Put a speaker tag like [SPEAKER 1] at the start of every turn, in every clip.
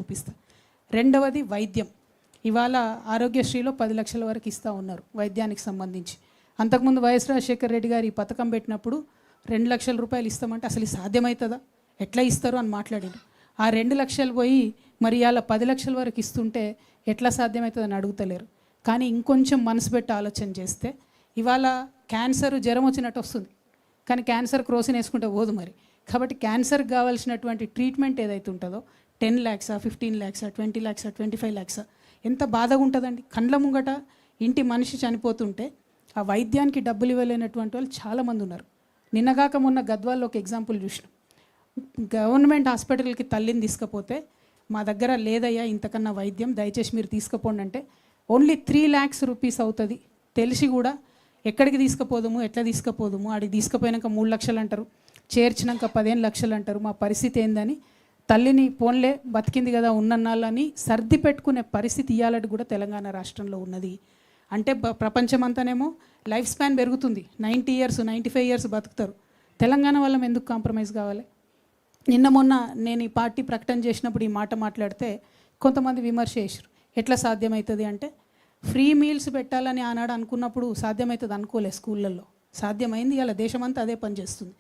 [SPEAKER 1] చూపిస్తా. రెండవది వైద్యం. ఇవాళ ఆరోగ్యశ్రీలో 10 లక్షల వరకు ఇస్తూ ఉన్నారు వైద్యానికి సంబంధించి. అంతకుముందు వైఎస్ రాజశేఖర రెడ్డి గారు ఈ పథకం పెట్టినప్పుడు 2 లక్షల రూపాయలు ఇస్తామంటే అసలు సాధ్యమవుతుందా, ఎట్లా ఇస్తారు అని మాట్లాడారు. ఆ 2 లక్షలు పోయి మరి ఇలా 10 లక్షల వరకు ఇస్తుంటే ఎట్లా సాధ్యమవుతుందని అడుగుతలేరు. కానీ ఇంకొంచెం మనసు పెట్టి ఆలోచన చేస్తే ఇవాళ క్యాన్సర్ జ్వరం వచ్చినట్టు వస్తుంది, కానీ క్యాన్సర్ క్రోసిన్ వేసుకుంటే పోదు మరి. కాబట్టి క్యాన్సర్కి కావాల్సినటువంటి ట్రీట్మెంట్ ఏదైతే ఉంటుందో 10 lakhs, 15 lakhs, 20 lakhs, 25 lakhs ఎంత బాధగా ఉంటుందండి. కండ్ల ముంగట ఇంటి మనిషి చనిపోతుంటే ఆ వైద్యానికి డబ్బులు ఇవ్వలేనటువంటి వాళ్ళు చాలామంది ఉన్నారు. నిన్నగాక మొన్న గద్వాల్లో ఒక ఎగ్జాంపుల్ చూసినాం. గవర్నమెంట్ హాస్పిటల్కి తల్లిని తీసుకపోతే మా దగ్గర లేదయ్యా ఇంతకన్నా వైద్యం, దయచేసి మీరు తీసుకుపోండి అంటే ఓన్లీ 3 lakhs rupees అవుతుంది. తెలిసి కూడా ఎక్కడికి తీసుకుపోదాము, ఎట్లా తీసుకుపోదాము, ఆడికి తీసుకుపోయినాక 3 లక్షలు అంటారు, చేర్చినాక 15 లక్షలు అంటారు. మా పరిస్థితి ఏందని తల్లిని పోన్లే బతికింది కదా ఉన్నన్నాళ్ళని సర్ది పెట్టుకునే పరిస్థితి ఇవ్వాలని కూడా తెలంగాణ రాష్ట్రంలో ఉన్నది. అంటే ప్రపంచమంతానేమో లైఫ్ స్పాన్ పెరుగుతుంది, 90 years 95 years బతుకుతారు. తెలంగాణ వాళ్ళం ఎందుకు కాంప్రమైజ్ కావాలి? నిన్న మొన్న నేను ఈ పార్టీ ప్రకటన చేసినప్పుడు ఈ మాట మాట్లాడితే కొంతమంది విమర్శ చేశారు. ఎట్లా సాధ్యమవుతుంది అంటే, ఫ్రీ మీల్స్ పెట్టాలని ఆనాడు అనుకున్నప్పుడు సాధ్యమవుతుంది అనుకోలే, స్కూళ్ళల్లో సాధ్యమైంది. ఇలా దేశమంతా అదే పనిచేస్తుంది.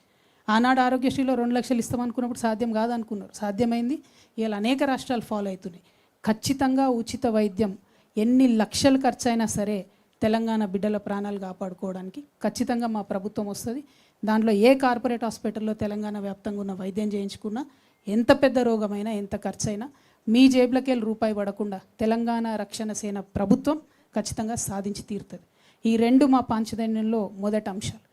[SPEAKER 1] ఆనాడు ఆరోగ్యశ్రీలో 2 లక్షలు ఇస్తామనుకున్నప్పుడు సాధ్యం కాదనుకున్నారు, సాధ్యమైంది. ఇలా అనేక రాష్ట్రాలు ఫాలో అవుతున్నాయి. ఖచ్చితంగా ఉచిత వైద్యం ఎన్ని లక్షలు ఖర్చు అయినా సరే తెలంగాణ బిడ్డల ప్రాణాలు కాపాడుకోవడానికి ఖచ్చితంగా మా ప్రభుత్వం వస్తుంది. దాంట్లో ఏ కార్పొరేట్ హాస్పిటల్లో తెలంగాణ వ్యాప్తంగా ఉన్న వైద్యం చేయించుకున్నా ఎంత పెద్ద రోగమైనా ఎంత ఖర్చు అయినా మీ జేబులకెళ్ళి రూపాయి పడకుండా తెలంగాణ రక్షణ సేన ప్రభుత్వం ఖచ్చితంగా సాధించి తీరుతుంది. ఈ 2 మా పంచదన్యంలో మొదటి అంశాలు.